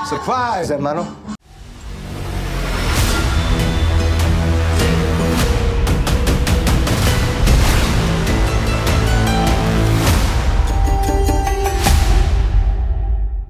Surprise, hermano.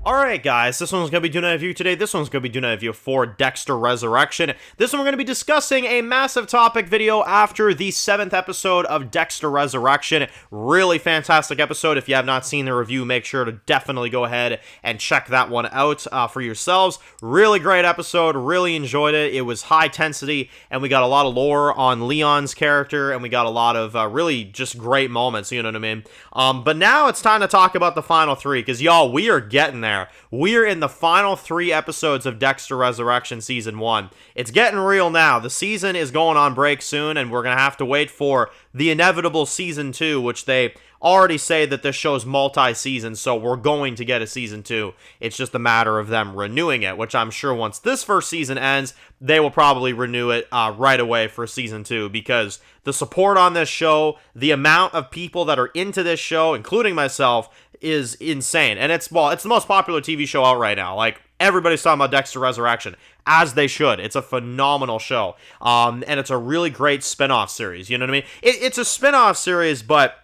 Alright guys, this one's going to be doing a review today. This one's going to be doing a review for Dexter Resurrection. This one we're going to be discussing a massive topic video after the 7th episode of Dexter Resurrection. Really fantastic episode. If you have not seen the review, make sure to definitely go ahead and check that one out for yourselves. Really great episode. Really enjoyed it. It was high intensity, and we got a lot of lore on Leon's character, and we got a lot of really just great moments, you know what I mean? But now it's time to talk about the final 3, because y'all, we are getting there. We're in the final 3 episodes of Dexter Resurrection Season 1. It's getting real now. The season is going on break soon, and we're going to have to wait for the inevitable Season 2, which they already say that this show's multi-season, so we're going to get a Season 2. It's just a matter of them renewing it, which I'm sure once this first season ends, they will probably renew it right away for Season 2, because the support on this show, the amount of people that are into this show, including myself, is insane. And it's the most popular TV show out right now. Like, everybody's talking about Dexter Resurrection, as they should. It's a phenomenal show. And it's a really great spin-off series, you know what I mean? It's a spin-off series, but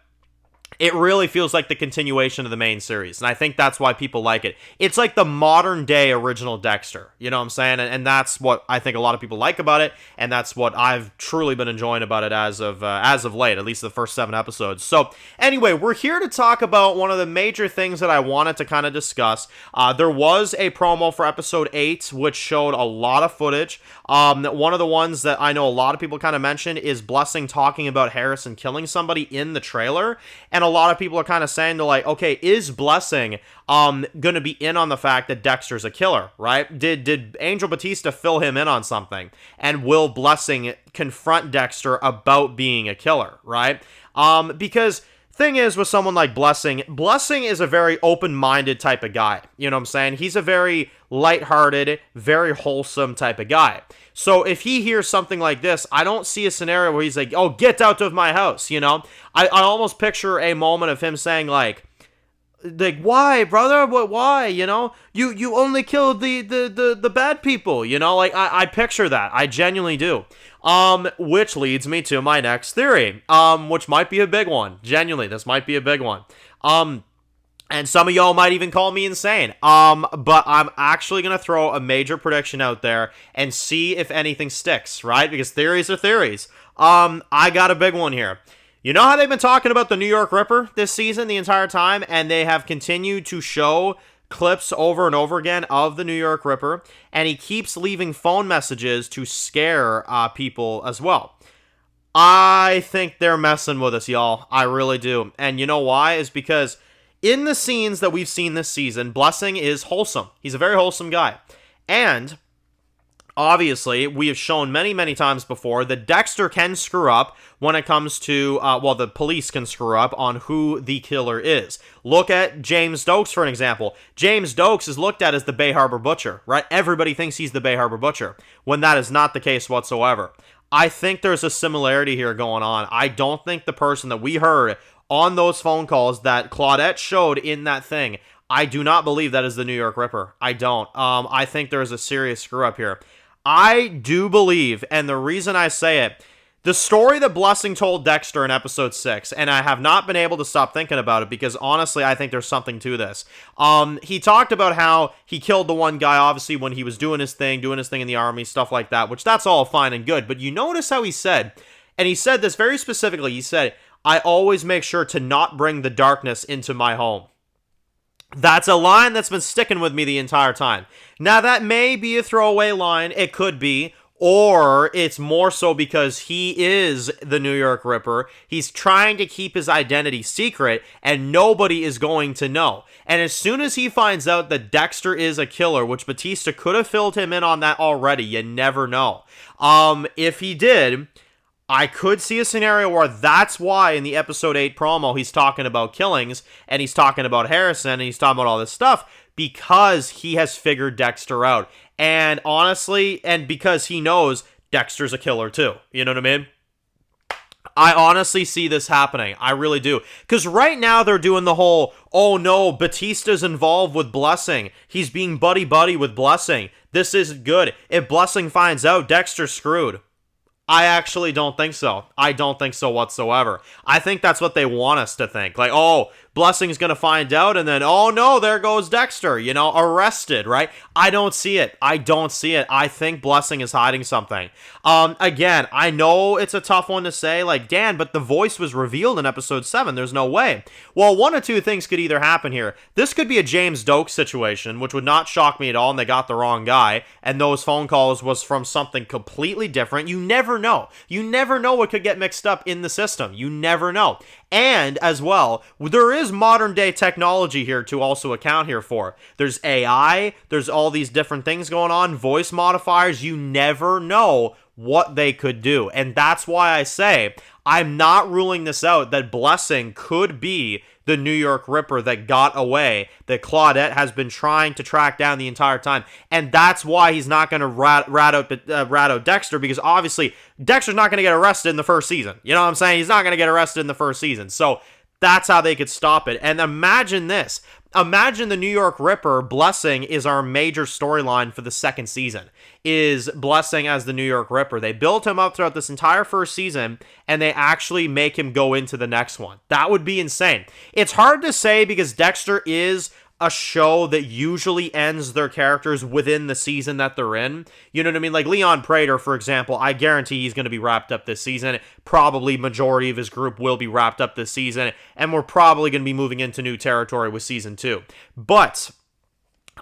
it really feels like the continuation of the main series, and I think that's why people like it. It's like the modern-day original Dexter, you know what I'm saying? And that's what I think a lot of people like about it, and that's what I've truly been enjoying about it as of late, at least the first 7 episodes. So, anyway, we're here to talk about one of the major things that I wanted to kind of discuss. There was a promo for episode 8, which showed a lot of footage. One of the ones that I know a lot of people kind of mentioned is Blessing talking about Harrison killing somebody in the trailer, and a lot of people are kind of saying, they're like, okay, is Blessing gonna be in on the fact that Dexter's a killer, right? Did Angel Batista fill him in on something? And will Blessing confront Dexter about being a killer, right? Because thing is, with someone like Blessing is a very open-minded type of guy. You know what I'm saying? He's a very lighthearted, very wholesome type of guy. So if he hears something like this, I don't see a scenario where he's like, oh, get out of my house, you know? I almost picture a moment of him saying, like, why, brother? Why? You know, you only killed the bad people. You know, like I picture that. I genuinely do. Which leads me to my next theory. Which might be a big one. Genuinely, this might be a big one. And some of y'all might even call me insane. But I'm actually gonna throw a major prediction out there and see if anything sticks, right? Because theories are theories. I got a big one here. You know how they've been talking about the New York Ripper this season the entire time, and they have continued to show clips over and over again of the New York Ripper, and he keeps leaving phone messages to scare people as well. I think they're messing with us, y'all. I really do. And you know why? Is because in the scenes that we've seen this season, Blessing is wholesome. He's a very wholesome guy. And obviously, we have shown many, many times before that Dexter can screw up when it comes to, the police can screw up on who the killer is. Look at James Stokes, for an example. James Stokes is looked at as the Bay Harbor Butcher, right? Everybody thinks he's the Bay Harbor Butcher, when that is not the case whatsoever. I think there's a similarity here going on. I don't think the person that we heard on those phone calls that Claudette showed in that thing, I do not believe that is the New York Ripper. I don't. I think there's a serious screw up here. I do believe, and the reason I say it, the story that Blessing told Dexter in episode 6, and I have not been able to stop thinking about it because honestly, I think there's something to this. He talked about how he killed the one guy, obviously, when he was doing his thing in the army, stuff like that, which that's all fine and good. But you notice how he said, and he said this very specifically, he said, I always make sure to not bring the darkness into my home. That's a line that's been sticking with me the entire time. Now, that may be a throwaway line. It could be. Or it's more so because he is the New York Ripper. He's trying to keep his identity secret, and nobody is going to know. And as soon as he finds out that Dexter is a killer, which Batista could have filled him in on that already, you never know. If he did, I could see a scenario where that's why in the episode 8 promo he's talking about killings, and he's talking about Harrison, and he's talking about all this stuff, because he has figured Dexter out. And honestly, and because he knows Dexter's a killer too. You know what I mean? I honestly see this happening. I really do. Because right now they're doing the whole, oh no, Batista's involved with Blessing. He's being buddy-buddy with Blessing. This isn't good. If Blessing finds out, Dexter's screwed. I actually don't think so. I don't think so whatsoever. I think that's what they want us to think. Like, oh, Blessing's going to find out, and then, oh no, there goes Dexter, arrested, right? I don't see it. I don't see it. I think Blessing is hiding something. Again, I know it's a tough one to say, like, Dan, but the voice was revealed in episode 7. There's no way. Well, one of two things could either happen here. This could be a James Doak situation, which would not shock me at all, and they got the wrong guy, and those phone calls was from something completely different. You never know. You never know what could get mixed up in the system. You never know. And, as well, there is modern day technology here to also account here for. There's AI, there's all these different things going on, voice modifiers, you never know what they could do. And that's why I say, I'm not ruling this out, that Blessing could be the New York Ripper that got away, that Claudette has been trying to track down the entire time. And that's why he's not going to rat out Dexter, because obviously Dexter's not going to get arrested in the first season. You know what I'm saying? He's not going to get arrested in the first season. So that's how they could stop it. And imagine this. Imagine the New York Ripper, Blessing, is our major storyline for the second season. Is Blessing as the New York Ripper. They built him up throughout this entire first season, and they actually make him go into the next one. That would be insane. It's hard to say because Dexter is a show that usually ends their characters within the season that they're in. You know what I mean? Like Leon Prater, for example, I guarantee he's going to be wrapped up this season. Probably majority of his group will be wrapped up this season, and we're probably going to be moving into new territory with season 2. But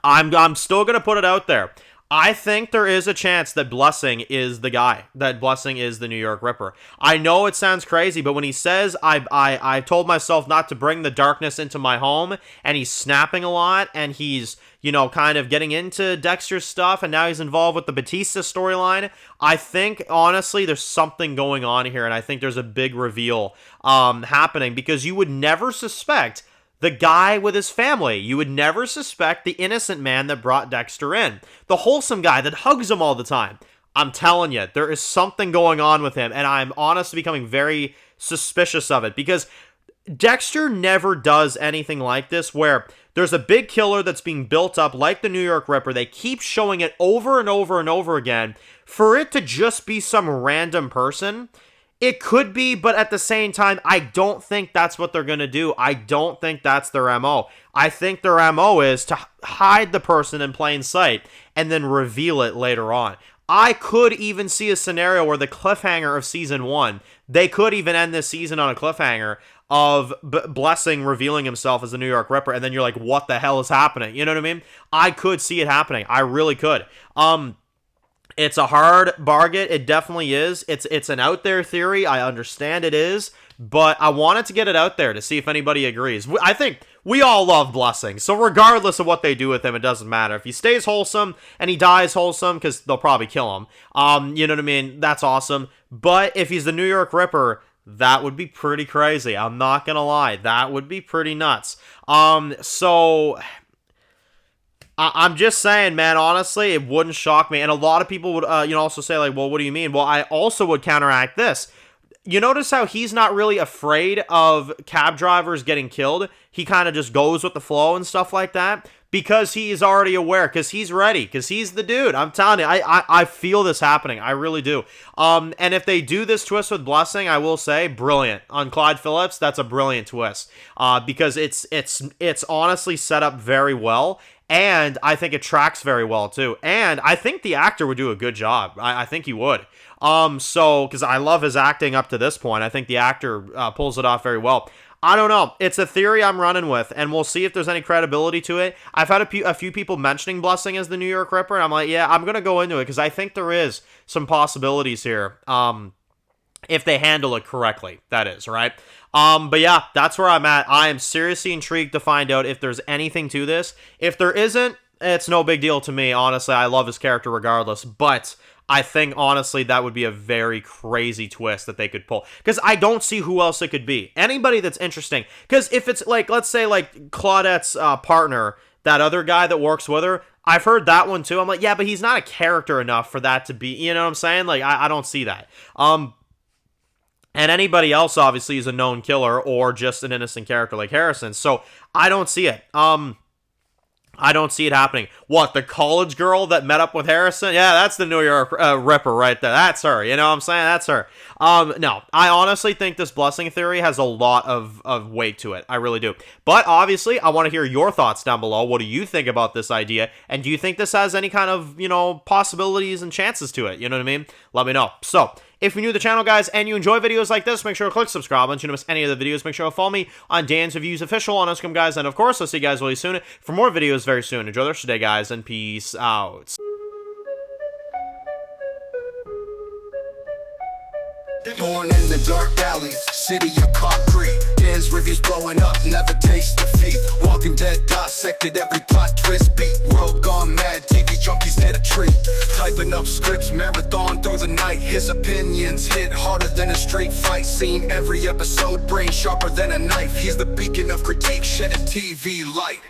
I'm still going to put it out there. I think there is a chance that Blessing is the guy, that Blessing is the New York Ripper. I know it sounds crazy, but when he says, I told myself not to bring the darkness into my home, and he's snapping a lot, and he's, kind of getting into Dexter's stuff, and now he's involved with the Batista storyline, I think, honestly, there's something going on here, and I think there's a big reveal happening, because you would never suspect the guy with his family. You would never suspect the innocent man that brought Dexter in. The wholesome guy that hugs him all the time. I'm telling you, there is something going on with him, and I'm honestly becoming very suspicious of it, because Dexter never does anything like this where there's a big killer that's being built up like the New York Ripper. They keep showing it over and over and over again. For it to just be some random person, it could be, but at the same time, I don't think that's what they're going to do. I don't think that's their MO. I think their MO is to hide the person in plain sight and then reveal it later on. I could even see a scenario where the cliffhanger of season 1, they could even end this season on a cliffhanger of Blessing revealing himself as the New York Ripper, and then you're like, what the hell is happening? You know what I mean? I could see it happening. I really could. It's a hard bargain. It definitely is. It's an out there theory. I understand it is, but I wanted to get it out there to see if anybody agrees. I think we all love Blessing, so regardless of what they do with him, it doesn't matter. If he stays wholesome and he dies wholesome, because they'll probably kill him, you know what I mean? That's awesome. But if he's the New York Ripper, that would be pretty crazy. I'm not gonna lie. That would be pretty nuts. So I'm just saying, man, honestly, it wouldn't shock me. And a lot of people would, also say, like, well, what do you mean? Well, I also would counteract this. You notice how he's not really afraid of cab drivers getting killed? He kind of just goes with the flow and stuff like that because he's already aware, because he's ready, because he's the dude. I'm telling you, I feel this happening. I really do. And if they do this twist with Blessing, I will say, brilliant. On Clyde Phillips, that's a brilliant twist because it's honestly set up very well. And I think it tracks very well, too. And I think the actor would do a good job. I think he would. Because I love his acting up to this point. I think the actor pulls it off very well. I don't know. It's a theory I'm running with, and we'll see if there's any credibility to it. I've had a few people mentioning Blessing as the New York Ripper, and I'm like, yeah, I'm going to go into it, because I think there is some possibilities here. If they handle it correctly, that is, right? But yeah, that's where I'm at. I am seriously intrigued to find out if there's anything to this. If there isn't, it's no big deal to me. Honestly, I love his character regardless, but I think, honestly, that would be a very crazy twist that they could pull. Because I don't see who else it could be. Anybody that's interesting. Because if it's, like, let's say, like, Claudette's partner, that other guy that works with her, I've heard that one too. I'm like, yeah, but he's not a character enough for that to be, you know what I'm saying? Like, I don't see that. And anybody else obviously is a known killer or just an innocent character like Harrison. So I don't see it. I don't see it happening. What, the college girl that met up with Harrison? Yeah, that's the New York Ripper right there. That's her. You know what I'm saying? That's her. No, I honestly think this blessing theory has a lot of weight to it. I really do. But obviously, I want to hear your thoughts down below. What do you think about this idea? And do you think this has any kind of, possibilities and chances to it? You know what I mean? Let me know. So, if you're new to the channel, guys, and you enjoy videos like this, make sure to click subscribe. And you don't miss any of the videos, make sure to follow me on Dan's Reviews Official on Instagram, guys. And of course, I'll see you guys really soon for more videos very soon. Enjoy the rest of your day, guys, and peace out. Born in the dark alleys, city of concrete. Dan's reviews blowing up, never taste defeat. Walking Dead dissected every plot twist beat. World gone mad, TV junkies hit a treat. Typing up scripts, marathon through the night. His opinions hit harder than a straight fight scene. Every episode, brain sharper than a knife. He's the beacon of critique, shedding TV light.